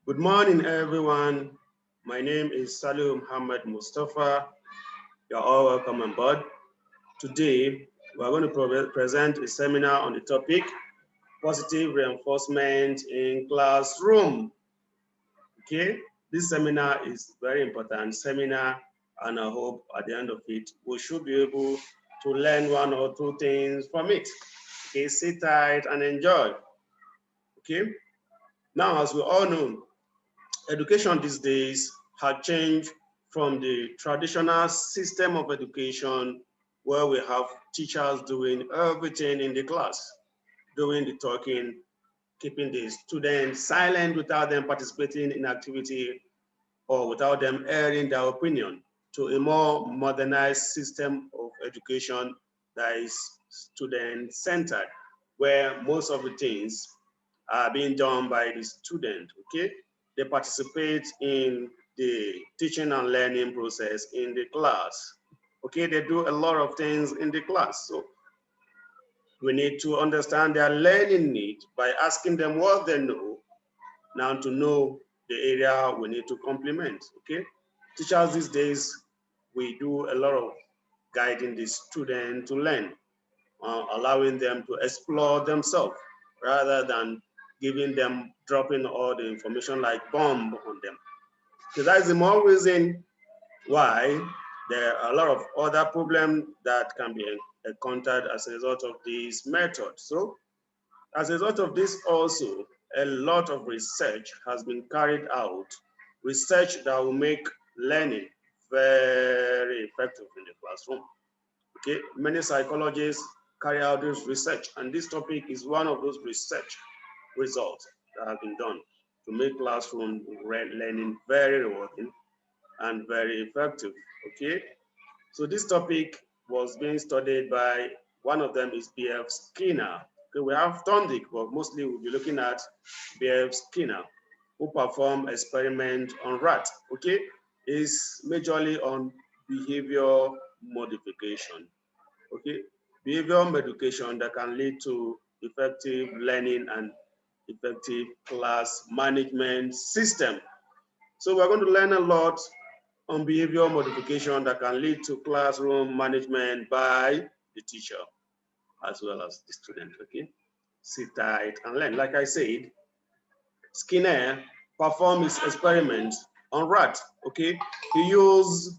Good morning, everyone. My name is SALIHU Muhammad Mustafa. You're all welcome on board. Today, we're going to present a seminar on the topic, positive reinforcement in classroom. Okay, this seminar is very important seminar, and I hope at the end of it, we should be able to learn one or two things from it. Okay, sit tight and enjoy. Okay, now as we all know, education these days has changed from the traditional system of education where we have teachers doing everything in the class, doing the talking, keeping the students silent without them participating in activity or without them airing their opinion, to a more modernized system of education that is student-centered, where most of the things are being done by the student, okay? They participate in the teaching and learning process in the class, okay? They do a lot of things in the class. So we need to understand their learning need by asking them what they know, now to know the area we need to complement, okay? Teachers these days, we do a lot of guiding the student to learn, allowing them to explore themselves rather than giving them, dropping all the information like bomb on them. So that's the more reason why there are a lot of other problems that can be encountered as a result of this method. So as a result of this also, a lot of research has been carried out, research that will make learning very effective in the classroom. Okay, many psychologists carry out this research, and this topic is one of those research results that have been done to make classroom learning very rewarding and very effective. Okay, so this topic was being studied by, one of them is B.F. Skinner. Okay, we have Ntic, but mostly we'll be looking at B.F. Skinner, who performed experiment on rats. Okay, is majorly on behavior modification. Okay, behavior modification that can lead to effective learning and effective class management system. So we're going to learn a lot on behavior modification that can lead to classroom management by the teacher as well as the student, okay? Sit tight and learn. Like I said, Skinner performed his experiments on rats, okay? He used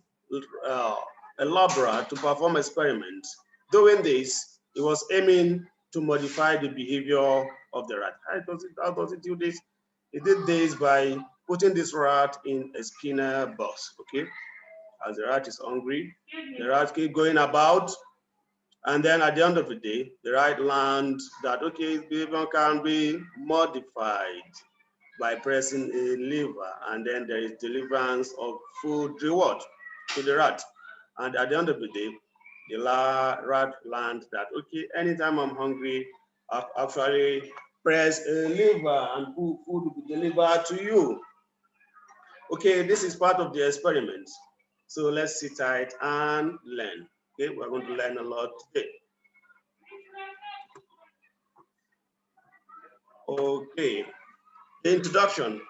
a lab rat to perform experiments. Doing this, he was aiming to modify the behavior of the rat. How does it do this? He did this by putting this rat in a Skinner box, okay? As the rat is hungry, the rat keep going about, and then at the end of the day, the rat learned that, okay, behavior can be modified by pressing a lever, and then there is deliverance of food reward to the rat. And at the end of the day, the rat learned that, okay, anytime I'm hungry, I actually press a lever and food will be delivered to you. Okay, this is part of the experiment. So let's sit tight and learn. Okay, we're going to learn a lot today. Okay, the introduction.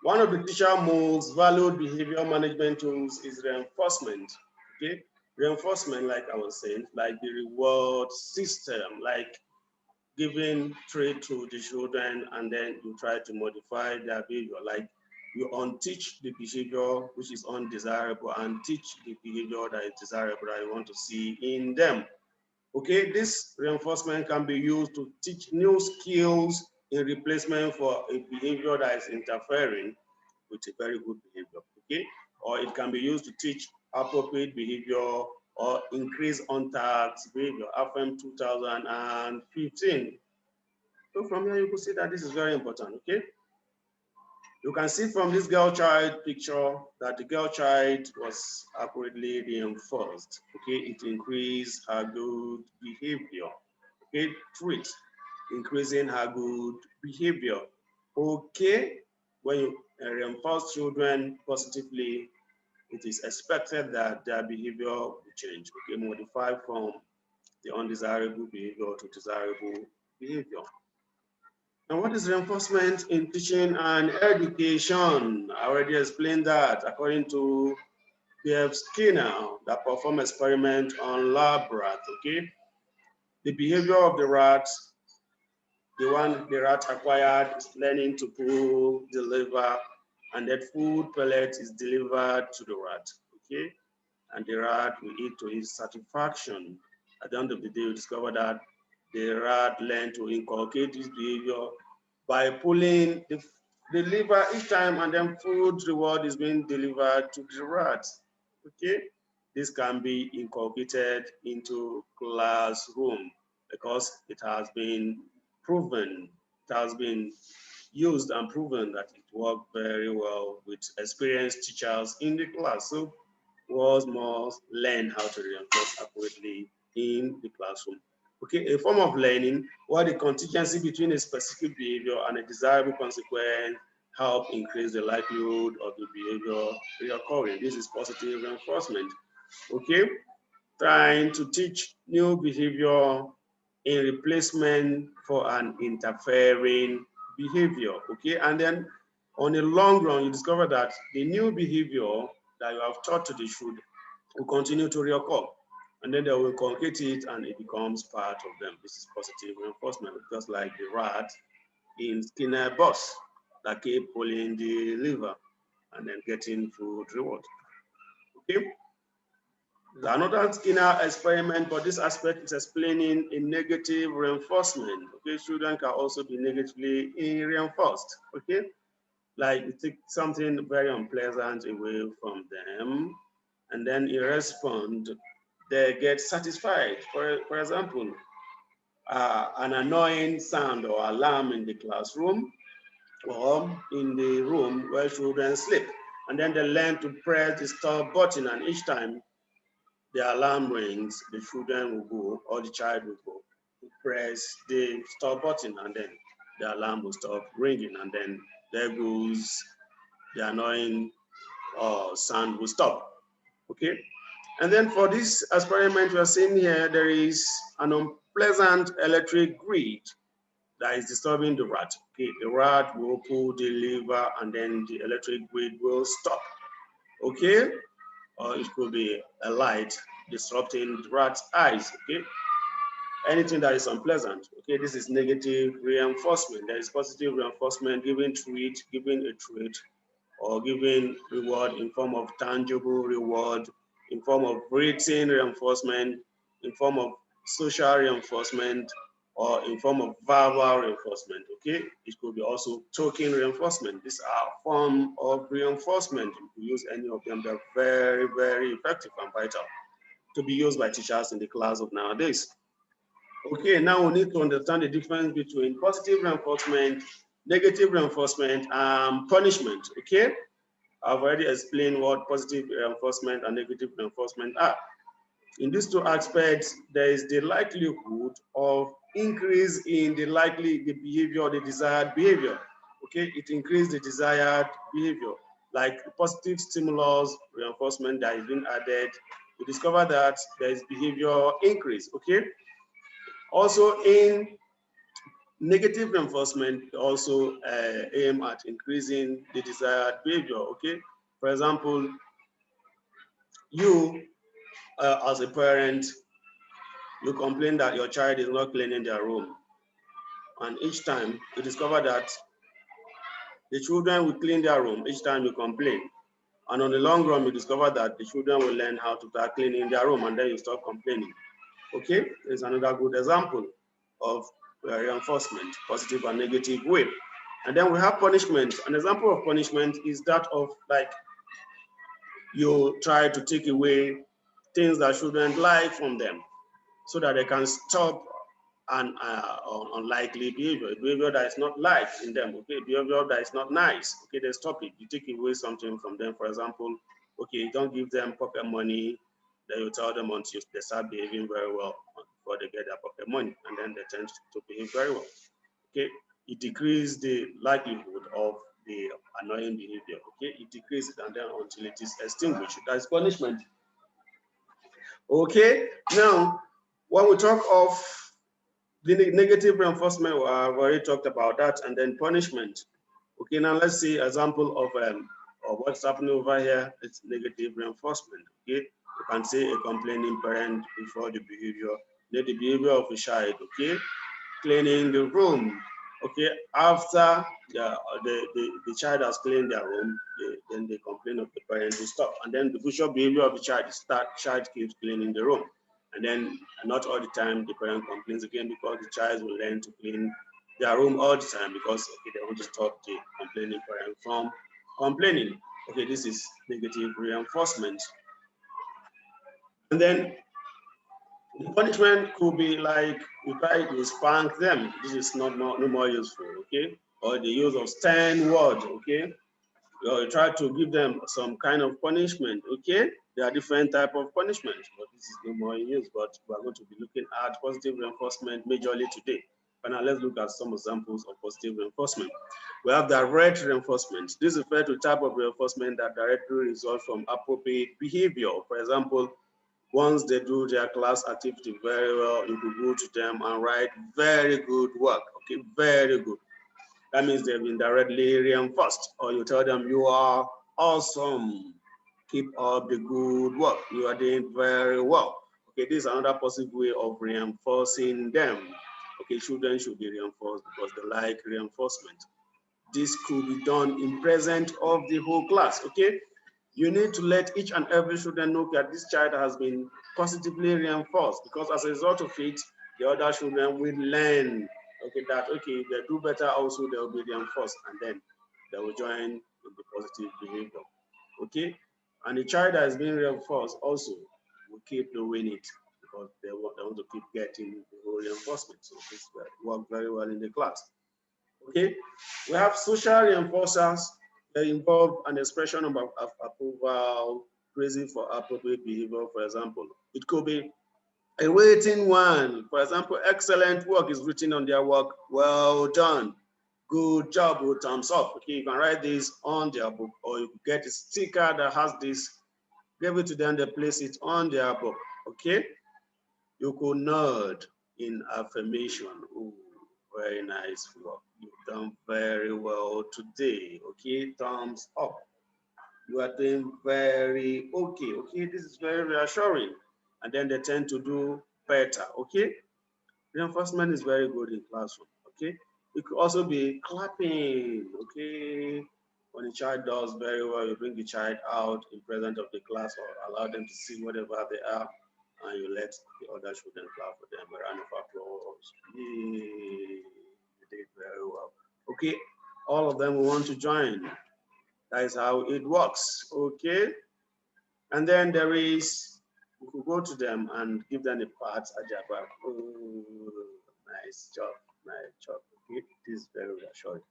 One of the teacher most valued behavior management tools is reinforcement. Okay, reinforcement, like I was saying, like the reward system, like giving trade to the children, and then you try to modify their behavior, like you unteach the behavior which is undesirable and teach the behavior that is desirable that you want to see in them. Okay, this reinforcement can be used to teach new skills in replacement for a behavior that is interfering with a very good behavior, okay? Or it can be used to teach appropriate behavior or increase on-task behavior, FM 2015. So from here, you can see that this is very important, okay? You can see from this girl child picture that the girl child was accurately reinforced, okay? It increased her good behavior, okay? Trait, increasing her good behavior, okay? When you reinforce children positively, it is expected that their behavior will change, okay? Modify from the undesirable behavior to desirable behavior. And what is reinforcement in teaching and education? I already explained that according to P.F. Skinner that performed experiment on lab rat, okay? The behavior of the rat, the one the rat acquired is learning to pull, deliver, and that food pellet is delivered to the rat, okay? And the rat will eat to his satisfaction. At the end of the day, we discover that the rat learned to inculcate this behavior by pulling the liver each time, and then food reward is being delivered to the rat. Okay, this can be inculcated into classroom because it has been proven, it has been used and proven that it worked very well with experienced teachers in the class. So was must learn how to reinforce accurately in the classroom. Okay, a form of learning where the contingency between a specific behavior and a desirable consequence help increase the likelihood of the behavior reoccurring. This is positive reinforcement. Okay, trying to teach new behavior in replacement for an interfering behavior. Okay, and then on the long run, you discover that the new behavior that you have taught to the children will continue to reoccur. And then they will conjugate it and it becomes part of them. This is positive reinforcement, just like the rat in Skinner bus that keep pulling the lever and then getting food reward. Okay. Another Skinner experiment, but this aspect is explaining a negative reinforcement. Okay, children can also be negatively reinforced. Okay, like you take something very unpleasant away from them, and then in response, they get satisfied. For example, an annoying sound or alarm in the classroom or in the room where children sleep, and then they learn to press the stop button, and each time the alarm rings, the children will go, or the child will go, press the stop button, and then the alarm will stop ringing, and then there goes the annoying sound will stop. Okay, and then for this experiment we are seeing here, there is an unpleasant electric grid that is disturbing the rat. Okay, the rat will pull the lever, and then the electric grid will stop. Okay, or it could be a light disrupting the rat's eyes. Okay, anything that is unpleasant. Okay, this is negative reinforcement. There is positive reinforcement, giving treat, giving a treat, or giving reward in form of tangible reward, in form of written reinforcement, in form of social reinforcement, or in form of verbal reinforcement. Okay, it could be also token reinforcement. These are forms of reinforcement. You can use any of them. They're very, very effective and vital to be used by teachers in the class of nowadays. Okay, now we need to understand the difference between positive reinforcement, negative reinforcement, and punishment. Okay, I've already explained what positive reinforcement and negative reinforcement are. In these two aspects, there is the likelihood of increase in the behavior, the desired behavior. Okay, it increases the desired behavior. Like positive stimulus reinforcement that is being added, we discover that there is behavior increase. Okay, also in negative reinforcement, also aim at increasing the desired behavior. Okay, for example, you as a parent, you complain that your child is not cleaning their room, and each time you discover that the children will clean their room each time you complain, and on the long run you discover that the children will learn how to start cleaning their room, and then you stop complaining. Okay, there's another good example of reinforcement, positive and negative way. And then we have punishment. An example of punishment is that of like you try to take away things that children like from them so that they can stop an unlikely behavior that is not liked in them. Okay, behavior that is not nice. Okay, they stop it. You take away something from them. For example, okay, you don't give them pocket money. Then you tell them until they start behaving very well before they get their pocket money, and then they tend to behave very well. Okay, it decreases the likelihood of the annoying behavior. Okay, it decreases and then until it is extinguished. That's punishment. Okay, now when we talk of The negative reinforcement, I've already talked about that, and then punishment. Okay, now let's see example of what's happening over here. It's negative reinforcement. Okay, you can say a complaining parent before the behavior of a child. Okay, cleaning the room. Okay, after the child has cleaned their room, then they complain of the parent to stop, and then the future behavior of the child is that child keeps cleaning the room. And then not all the time the parent complains again, because the child will learn to clean their room all the time, because okay, they want to stop the complaining parent from complaining. Okay, this is negative reinforcement. And then the punishment could be like we try to spank them. This is no more useful, okay? Or the use of stern word, okay? Or you try to give them some kind of punishment, okay? There are different type of punishment, but this is no more in use. But we are going to be looking at positive reinforcement majorly today. But now let's look at some examples of positive reinforcement. We have direct reinforcement. This refers to type of reinforcement that directly results from appropriate behavior. For example, once they do their class activity very well, you could go to them and write very good work, okay, very good. That means they've been directly reinforced. Or you tell them, you are awesome, keep up the good work, you are doing very well. Okay, this is another possible way of reinforcing them. Okay, children should be reinforced because they like reinforcement. This could be done in presence of the whole class, okay? You need to let each and every student know that this child has been positively reinforced, because as a result of it, the other children will learn, okay, that, okay, if they do better also, they will be reinforced, and then they will join in the positive behavior, okay? And the child that is being reinforced also will keep doing it, because they want to keep getting the whole reinforcement. So this will work very well in the class. Okay, we have social reinforcers that involve an expression of approval, praising for appropriate behavior. For example, it could be a rating one. For example, excellent work is written on their work. Well done. Good job with thumbs up. Okay, you can write this on their book, or you could get a sticker that has this, give it to them, they place it on their book. Okay, you could nod in affirmation. Ooh, very nice work. You've done very well today. Okay, thumbs up. You are doing very okay. Okay, this is very reassuring. And then they tend to do better. Okay, reinforcement is very good in classroom. Okay, it could also be clapping. Okay, when a child does very well, you bring the child out in presence of the class, or allow them to see whatever they are, and you let the other children clap for them. A round of applause. Yay, you did very well. Okay, all of them will want to join. That is how it works. Okay, and then there is, we could go to them and give them a pat at their back. Oh, nice job, nice job. Okay, this is very reassuring.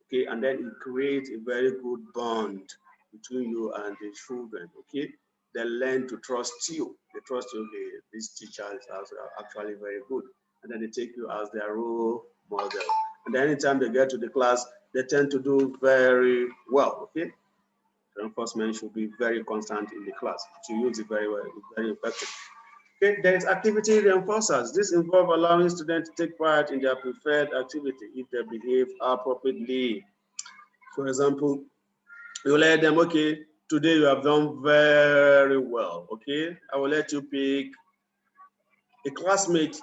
Okay, and then it creates a very good bond between you and the children. Okay, they learn to trust you. They trust you. Okay, this teacher is actually very good, and then they take you as their role model. And then anytime they get to the class, they tend to do very well. Okay, reinforcement should be very constant in the class to use it very well, very effective. Okay, there is activity reinforcers. This involves allowing students to take part in their preferred activity if they behave appropriately. For example, you let them, okay, today you have done very well, okay? I will let you pick a classmate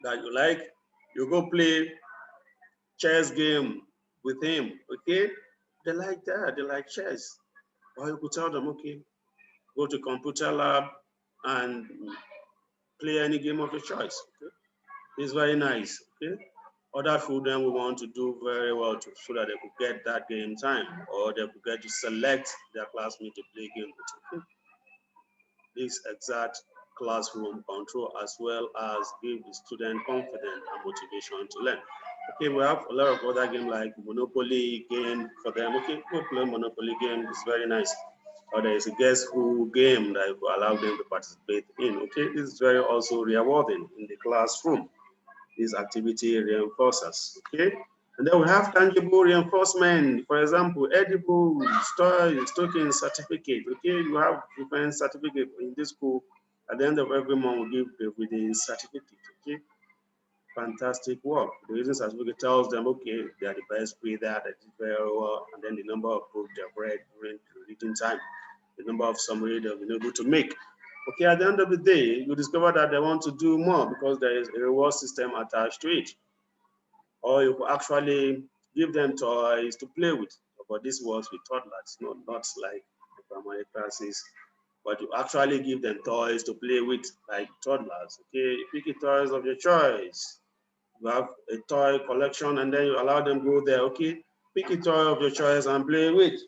that you like. You go play chess game with him, okay? They like that, they like chess. Or you could tell them, okay, go to computer lab and play any game of your choice, okay? It's very nice, okay? Other children will want to do very well so that they could get that game time, or they could get to select their classmate to play game with. Okay? This exact classroom control, as well as give the student confidence and motivation to learn. Okay, we have a lot of other games like Monopoly game for them. Okay, go play Monopoly game, it's very nice. Or there is a guess who game that will allow them to participate in. Okay, this is very also rewarding in the classroom. These activity reinforcers, okay? And then we have tangible reinforcement. For example, edible token certificate, okay? You have different certificate in this school. At the end of every month, we give the certificate, okay? fantastic work. The reason certificate tells them, okay, they are the best reader, they did very well, and then the number of books they've read during the reading time, the number of summary they've been able to make. Okay, at the end of the day, you discover that they want to do more because there is a reward system attached to it. Or you could actually give them toys to play with. But this works with toddlers, not like the primary classes. But you actually give them toys to play with, like toddlers. Okay, pick a toys of your choice. You have a toy collection, and then you allow them go there. Okay, pick a toy of your choice and play with,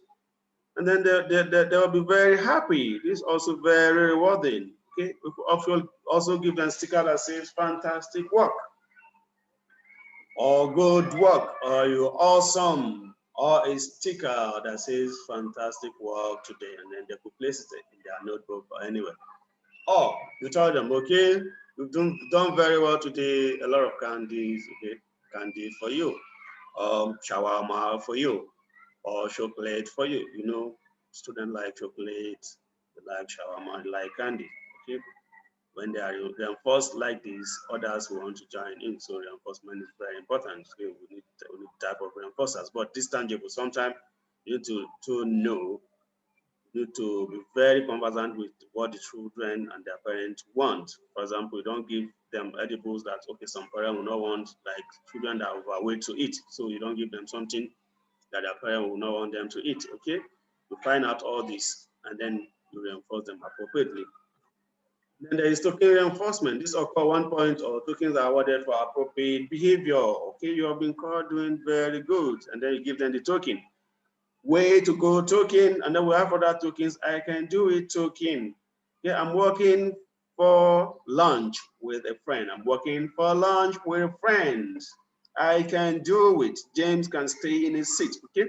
and then they'll be very happy. This is also very rewarding. Okay, we could also give them sticker that says "fantastic work," or "good work," or "you're awesome," or a sticker that says "fantastic work today," and then they could place it in their notebook or anywhere. Or you tell them, okay, you've done very well today, a lot of candies, okay, candy for you, shawarma for you, or chocolate for you. You know, students like chocolate, they like shawarma, they like candy, okay? When they are reinforced like this, others will want to join in. So reinforcement is very important. Okay? We need type of reinforcers, but this tangible, sometimes you need to know, you need to be very conversant with what the children and their parents want. For example, you don't give them edibles that, okay, some parents will not want, like children that are overweight to eat. So you don't give them something that their parents will not want them to eat, okay? You find out all this and then you reinforce them appropriately. Then there is token reinforcement. This occurs 1 point, or tokens are awarded for appropriate behavior. Okay, you have been called doing very good, and then you give them the token. Way to go token, and then we have other tokens. I can do it token. Yeah, I'm working for lunch with a friend. I'm working for lunch with friends. I can do it. James can stay in his seat. Okay.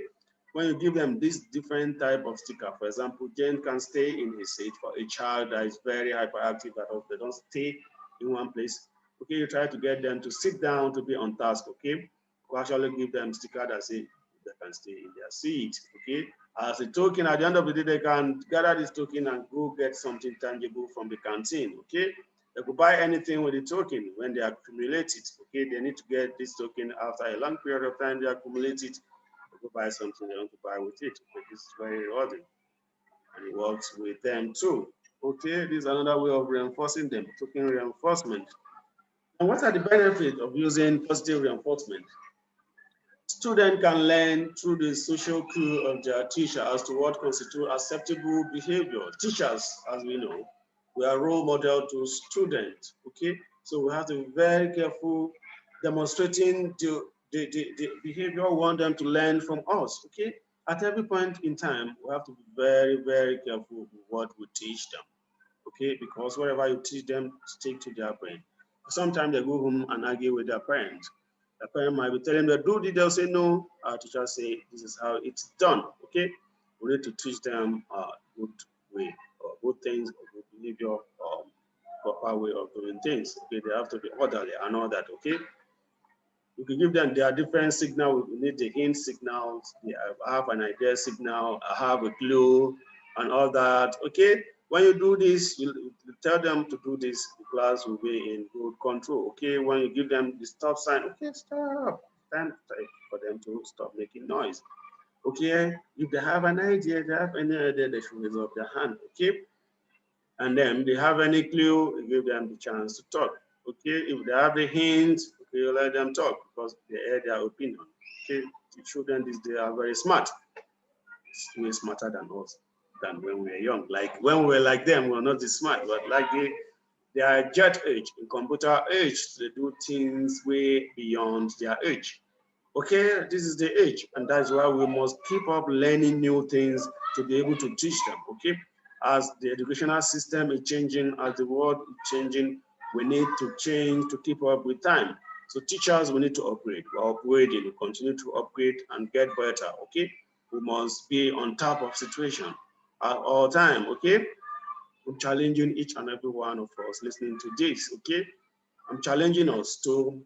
When you give them this different type of sticker, for example, James can stay in his seat for a child that is very hyperactive, that they don't stay in one place. Okay, you try to get them to sit down to be on task. Okay, you actually give them sticker that say they can stay in their seat. Okay, as a token, at the end of the day, they can gather this token and go get something tangible from the canteen. Okay, they could buy anything with the token when they accumulate it. Okay, they need to get this token after a long period of time. They accumulate it. Go buy something they want to buy with it. Okay, this is very rewarding, and it works with them too. Okay, this is another way of reinforcing them, token reinforcement. And what are the benefits of using positive reinforcement? Students can learn through the social cue of their teacher as to what constitutes acceptable behavior. Teachers, as we know, we are role model to students. Okay, so we have to be very careful demonstrating the behavior we want them to learn from us. Okay, at every point in time, we have to be very, very careful with what we teach them. Okay, because whatever you teach them, stick to their brain. Sometimes they go home and argue with their parents. The parent might be telling them, do this, they'll say no. Our teacher say, this is how it's done. Okay, we need to teach them a good way, or good things, or good behavior, proper way of doing things. Okay, they have to be orderly and all that. Okay. You can give them their different signals. We need the hint signals. I have an idea signal. I have a clue and all that. Okay. When you do this, you tell them to do this. The class will be in good control. Okay. When you give them the stop sign, okay, stop. Time for them to stop making noise. Okay. If they have an idea, they have any idea, they should raise up their hand. Okay. And then they have any clue, you give them the chance to talk. Okay, if they have the hint, okay, you let them talk because they air their opinion. Okay, the children these days are very smart. It's way smarter than us, than when we were young. Like when we were like them, we were not this smart, but like they are jet age, in computer age, they do things way beyond their age. Okay, this is the age, and that's why we must keep up learning new things to be able to teach them. Okay, as the educational system is changing, as the world is changing, we need to change to keep up with time. So teachers, we need to upgrade. We're upgrading, we continue to upgrade and get better. Okay, we must be on top of situation at all time. Okay, I'm challenging each and every one of us listening to this. Okay, I'm challenging us to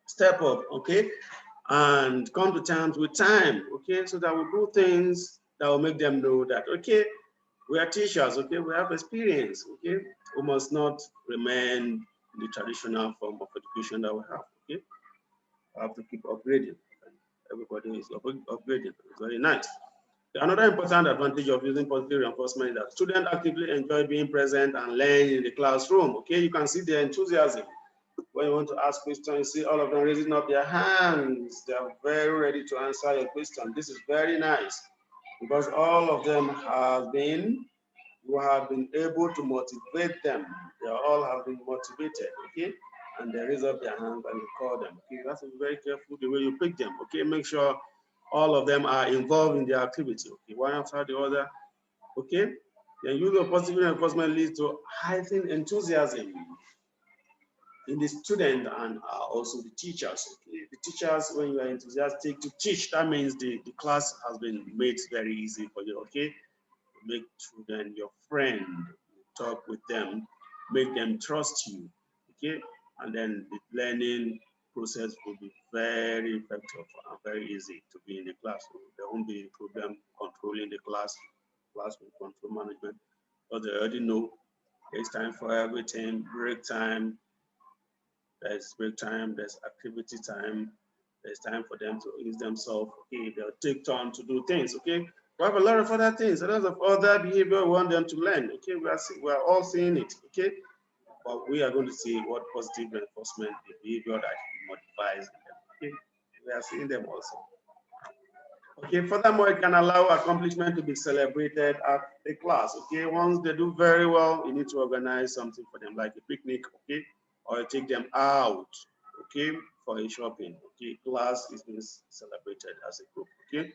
step up. Okay, and come to terms with time, okay, so that we do things that will make them know that, okay, we are teachers, okay, we have experience, okay, we must not remain in the traditional form of education that we have, Okay, I have to keep upgrading. Everybody is upgrading. It's very nice. Another important advantage of using positive reinforcement is that students actively enjoy being present and learn in the classroom. Okay, you can see their enthusiasm. When you want to ask questions, you see all of them raising up their hands. They are very ready to answer your question. This is very nice because all of them you have been able to motivate them. They all have been motivated, okay? And they raise up their hands and you call them. Okay, that's very careful the way you pick them. Okay, make sure all of them are involved in the activity. Okay, one after the other. Okay, then use of positive reinforcement leads to heightened enthusiasm in the student and also the teachers. Okay? The teachers, when you are enthusiastic to teach, that means the class has been made very easy for you. Okay, make children your friend, talk with them, make them trust you. Okay, and then the learning process will be very effective and very easy to be in the classroom. There won't be a problem controlling the classroom control management, because they already know there's time for everything, break time, there's break time, there's activity time, there's time for them to ease themselves. Okay, they'll take time to do things. Okay, we have a lot of other things, a lot of other behavior we want them to learn. Okay, we are all seeing it. Okay, but we are going to see what positive reinforcement behavior that modifies them. Okay, we are seeing them also. Okay, furthermore, it can allow accomplishment to be celebrated at the class. Okay, once they do very well, you need to organize something for them, like a picnic. Okay, or take them out, okay, for a shopping. Okay, class is being celebrated as a group. Okay,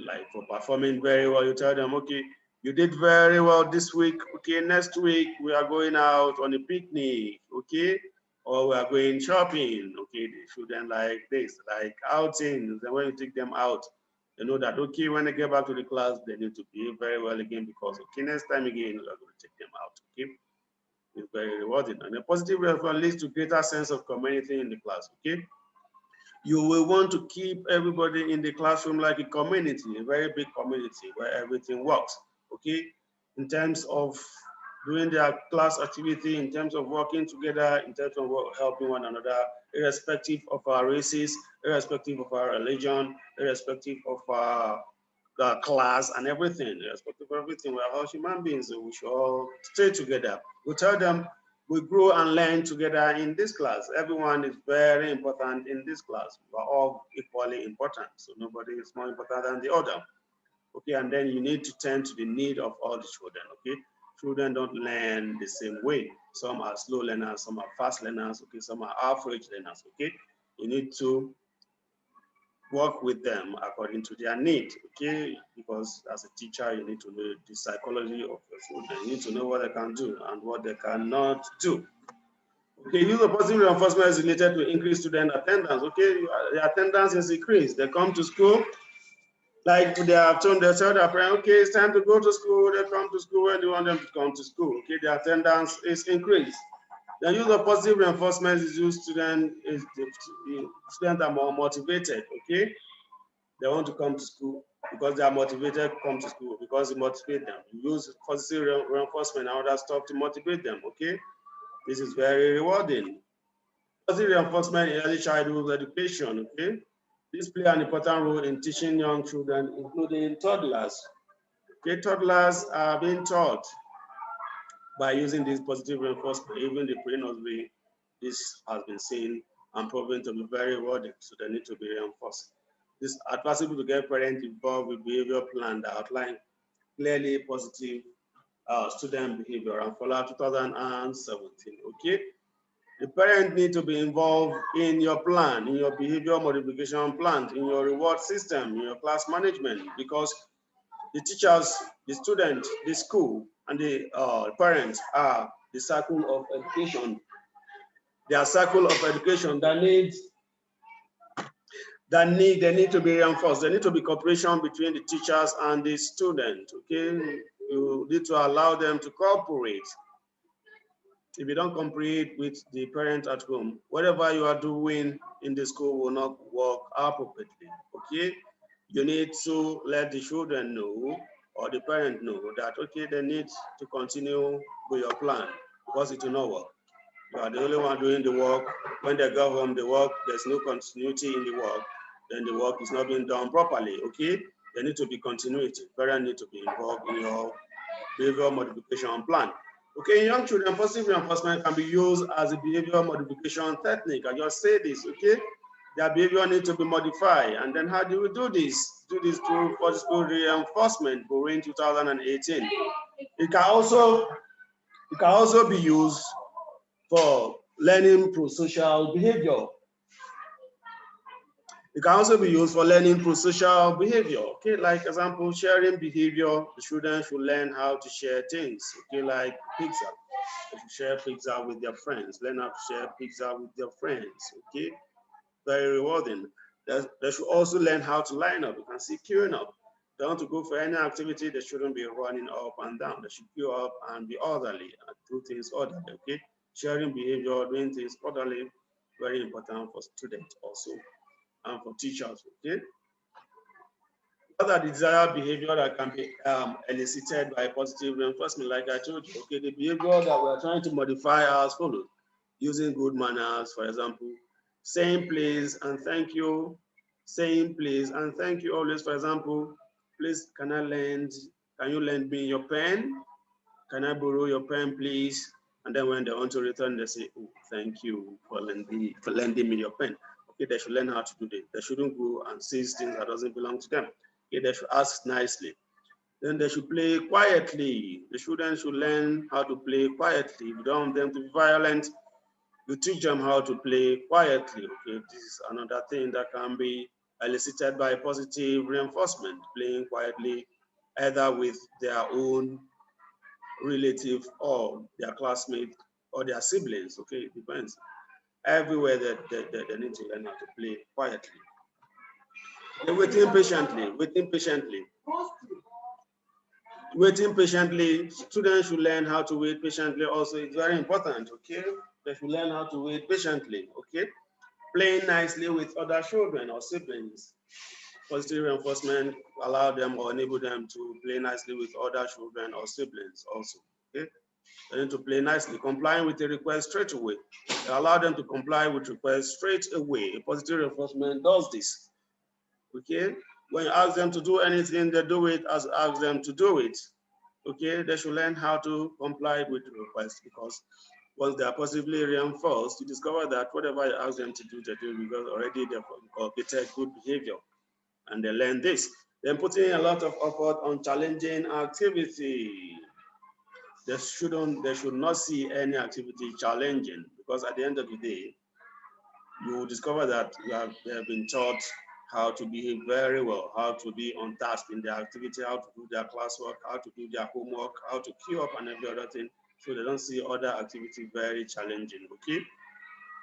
like for performing very well, you tell them, okay, you did very well this week. Okay, next week we are going out on a picnic. Okay, or we are going shopping. Okay, they shouldn't like this, like outings. And when you take them out, they know that, okay, when they get back to the class, they need to behave very well again, because okay, next time again, we are going to take them out. Okay, it's very rewarding. And a positive reference leads to greater sense of community in the class. Okay, you will want to keep everybody in the classroom like a community, a very big community where everything works. Okay, in terms of doing their class activity, in terms of working together, in terms of helping one another, irrespective of our races, irrespective of our religion, irrespective of our class and everything, irrespective of everything. We are all human beings, so we should all stay together. We tell them we grow and learn together in this class. Everyone is very important in this class. We are all equally important, so nobody is more important than the other. Okay, and then you need to tend to the need of all the children. Okay, children don't learn the same way. Some are slow learners, some are fast learners. Okay, some are average learners. Okay, you need to work with them according to their need. Okay, because as a teacher, you need to know the psychology of your children. You need to know what they can do and what they cannot do. Okay, use of positive reinforcement is related to increased student attendance. Okay, the attendance is increased. They come to school, like they have told their parents, okay, it's time to go to school. They come to school when you want them to come to school. Okay, the attendance is increased. The use of positive reinforcement is used the students are more motivated. Okay, they want to come to school because they are motivated to come to school because it motivates them. You use positive reinforcement and other stuff to motivate them. Okay, this is very rewarding. Positive reinforcement in early childhood education. Okay, this play an important role in teaching young children, including toddlers. Okay, toddlers are being taught by using this positive reinforcement. Even the pre-nursery, this has been seen and proven to be very rewarding, so they need to be reinforced. It's advisable to get parents involved with behavior plan that outline clearly positive student behavior and follow 2017. Okay, the parent need to be involved in your plan, in your behavior modification plan, in your reward system, in your class management, because the teachers, the students, the school, and the parents are the circle of education. They are circle of education that they need to be reinforced. There need to be cooperation between the teachers and the student. Okay, you need to allow them to cooperate. If you don't cooperate with the parent at home, whatever you are doing in the school will not work appropriately. Okay, you need to let the children know or the parent know that okay, they need to continue with your plan because it will not work. You are the only one doing the work. When they go home, the work, there's no continuity in the work, then the work is not being done properly, okay? There need to be continuity. Parents need to be involved in your behavior modification plan. Okay, in young children, positive reinforcement can be used as a behavior modification technique. I just say this, okay? Their behavior needs to be modified. And then how do we do this? Do this through positive reinforcement for in 2018. It can also be used for learning pro-social behavior. It can also be used for learning pro-social behavior. Okay, like example, sharing behavior. The children should learn how to share things. Okay, like pizza. They should share pizza with their friends. Learn how to share pizza with their friends. Okay, very rewarding. They should also learn how to line up. You can see queuing up. They want to go for any activity, they shouldn't be running up and down. They should queue up and be orderly and do things orderly. Okay, sharing behavior, doing things orderly, very important for students also and for teachers. Okay, what are the desired behavior that can be elicited by positive reinforcement? Like I told you, okay, the behavior that we're trying to modify are as follows: using good manners, for example, saying please and thank you, saying please and thank you always. For example, please, can you lend me your pen? Can I borrow your pen, please? And then when they want to return, they say, oh, thank you for lending me your pen. Okay, they should learn how to do that. They shouldn't go and seize things that doesn't belong to them. Okay, they should ask nicely. Then they should play quietly. The children should learn how to play quietly. If you don't want them to be violent, you teach them how to play quietly. Okay, this is another thing that can be elicited by positive reinforcement, playing quietly, either with their own relative or their classmates or their siblings. Okay, it depends. Everywhere that they need to learn how to play quietly. They're waiting patiently, waiting patiently. Students should learn how to wait patiently also. It's very important, okay? They should learn how to wait patiently, okay? Playing nicely with other children or siblings. Positive reinforcement allow them or enable them to play nicely with other children or siblings also, okay? They need to play nicely, complying with the request straight away. They allow them to comply with requests straight away. A positive reinforcement does this. Okay, when you ask them to do anything, they do it as ask them to do it. Okay, they should learn how to comply with the request, because once they are positively reinforced, you discover that whatever you ask them to do, they do, because already they've inculcated good behavior and they learn this. Then putting a lot of effort on challenging activity. They should not see any activity challenging, because at the end of the day, you will discover that they have been taught how to behave very well, how to be on task in their activity, how to do their classwork, how to do their homework, how to queue up and every other thing. So they don't see other activity very challenging, okay?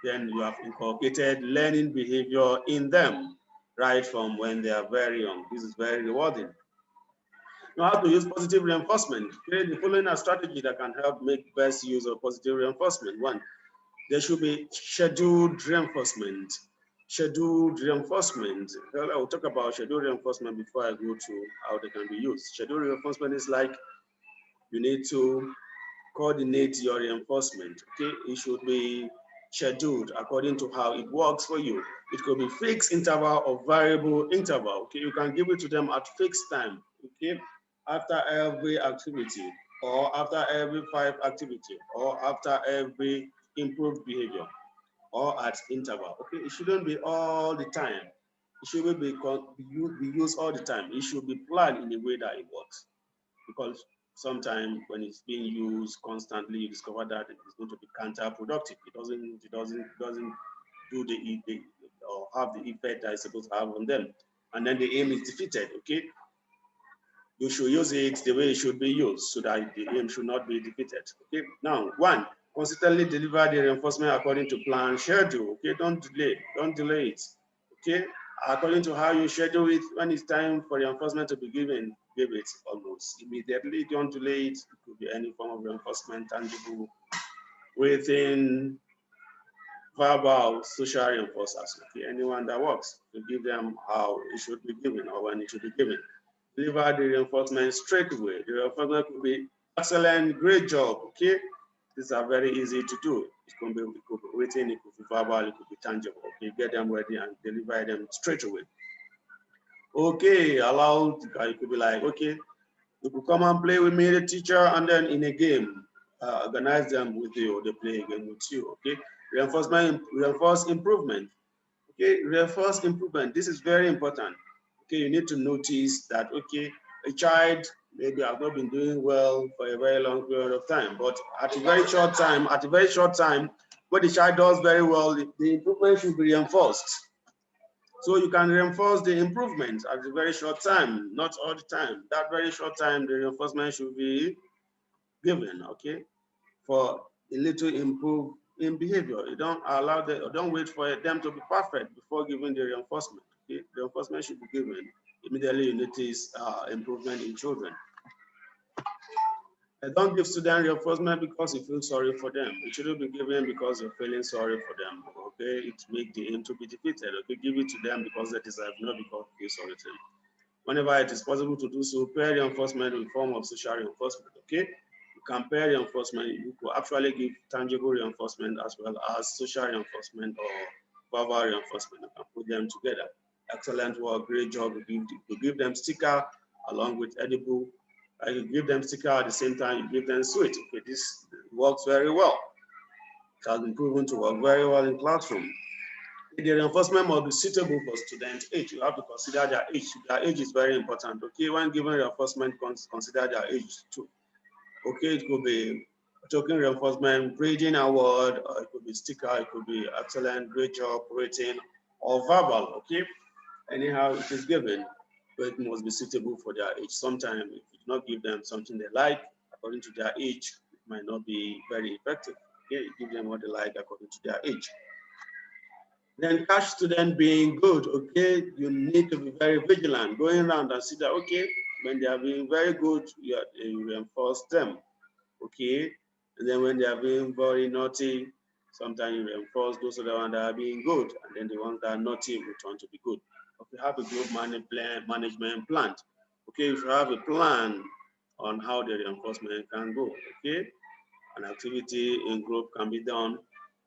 Then you have inculcated learning behavior in them right from when they are very young. This is very rewarding. Now, how to use positive reinforcement. Okay, the following are strategies that can help make best use of positive reinforcement. One, there should be scheduled reinforcement. Scheduled reinforcement. Well, I will talk about scheduled reinforcement before I go to how they can be used. Scheduled reinforcement is like you need to coordinate your reinforcement. Okay, it should be scheduled according to how it works for you. It could be fixed interval or variable interval. Okay, you can give it to them at fixed time. Okay, after every activity, or after every 5 activity, or after every improved behavior, or at interval. Okay, it shouldn't be all the time. It shouldn't be used all the time. It should be planned in a way that it works, because sometimes when it's being used constantly, you discover that it's going to be counterproductive. It doesn't do the or have the effect that it's supposed to have on them, and then the aim is defeated. Okay, you should use it the way it should be used, so that the aim should not be defeated. Okay, now one, consistently deliver the reinforcement according to plan schedule. Okay, don't delay it. Okay, according to how you schedule it, when it's time for reinforcement to be given, give it almost immediately. Don't delay it. It could be any form of reinforcement, tangible, within verbal, social reinforcers. Okay, anyone that works, to give them how it should be given or when it should be given. Deliver the reinforcement straight away. The reinforcement could be excellent, great job. Okay, These are very easy to do. It could be written, it could be verbal, it could be tangible. Okay, get them ready and deliver them straight away. Okay, allowed, you could be like, okay, you could come and play with me, the teacher, and then in a game, organize them with you, they play a game with you, okay? Reinforce improvement. Okay, reinforce improvement. This is very important. Okay, you need to notice that, okay, a child maybe has not been doing well for a very long period of time, but at a very short time, when the child does very well, the improvement should be reinforced. So you can reinforce the improvement at a very short time, not all the time. That very short time, the reinforcement should be given, okay, for a little improve in behavior. You don't allow them, or don't wait for them to be perfect before giving the reinforcement. Okay? The reinforcement should be given immediately you notice improvement in children. Don't give students reinforcement because you feel sorry for them. It shouldn't be given because you're feeling sorry for them. Okay, it makes the aim to be defeated. Okay, give it to them because they deserve, not because you feel sorry to them. Whenever it is possible to do so, pair reinforcement in form of social reinforcement. Okay, you can pair reinforcement. You could actually give tangible reinforcement as well as social reinforcement or verbal reinforcement. You can put them together. Excellent work, great job. You give them sticker along with edible. You give them sticker at the same time, you give them sweet. Okay, this works very well. It has been proven to work very well in classroom. The reinforcement must be suitable for student age. You have to consider their age. Their age is very important. Okay, when giving reinforcement, consider their age too. Okay, it could be token reinforcement, grading award, or it could be sticker, it could be excellent, great job, rating, or verbal. Okay, anyhow it is given, but it must be suitable for their age. Sometimes if you do not give them something they like according to their age, it might not be very effective. Okay, you give them what they like according to their age. Then catch student being good. Okay, you need to be very vigilant, going around and see that, okay, when they are being very good, you reinforce them. Okay, and then when they are being very naughty, sometimes you reinforce those other ones that are being good, and then the ones that are naughty return to be good. If you have a group management plan, okay, if you have a plan on how the reinforcement can go, okay, an activity in group can be done,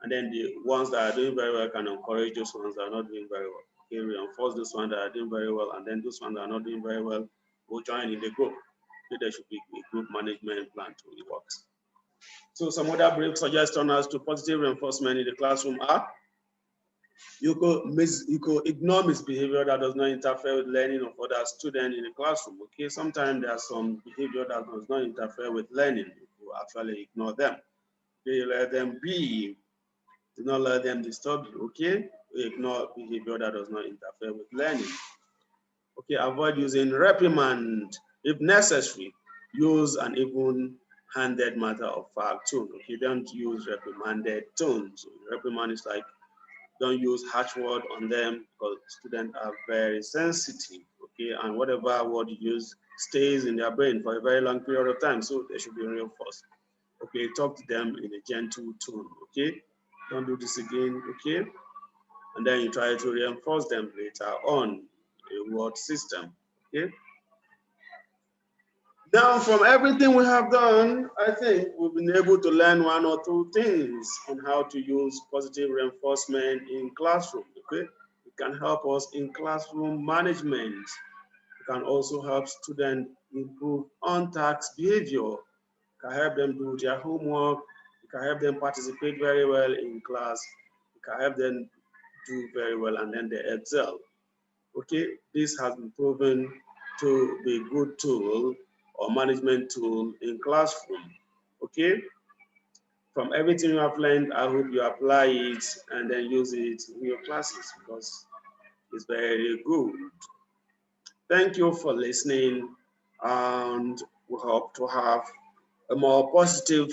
and then the ones that are doing very well can encourage those ones that are not doing very well. Okay, reinforce those ones that are doing very well, and then those ones that are not doing very well will join in the group. Okay, there should be a group management plan to it works. So some other brief suggestions as to positive reinforcement in the classroom are: you could ignore misbehavior that does not interfere with learning of other students in the classroom. Okay, sometimes there are some behavior that does not interfere with learning. You could actually ignore them. Okay, you let them be. Do not let them disturb you. Okay, ignore behavior that does not interfere with learning. Okay, avoid using reprimand. If necessary, use an even-handed matter of fact tone. Okay, don't use reprimanded tones. So reprimand is like, don't use harsh word on them because students are very sensitive. Okay, and whatever word you use stays in their brain for a very long period of time, so they should be reinforced. Okay, talk to them in a gentle tone. Okay, don't do this again. Okay, and then you try to reinforce them later on a word system. Okay. Now, from everything we have done, I think we've been able to learn one or two things on how to use positive reinforcement in classroom. Okay, it can help us in classroom management. It can also help students improve on-task behavior. It can help them do their homework. It can help them participate very well in class. It can help them do very well and then they excel. Okay, this has been proven to be a good tool or management tool in classroom. Okay, from everything you have learned, I hope you apply it and then use it in your classes because it's very good. Thank you for listening, and we hope to have a more positive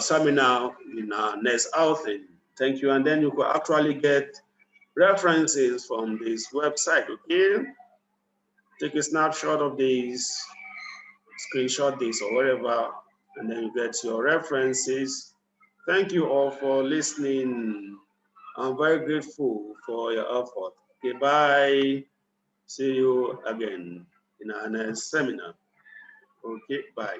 seminar in our next outing. Thank you, and then you could actually get references from this website. Okay, take a snapshot of these, screenshot this or whatever, and then you get your references. Thank you all for listening. I'm very grateful for your effort. Okay, bye. See you again in our next seminar. Okay, bye.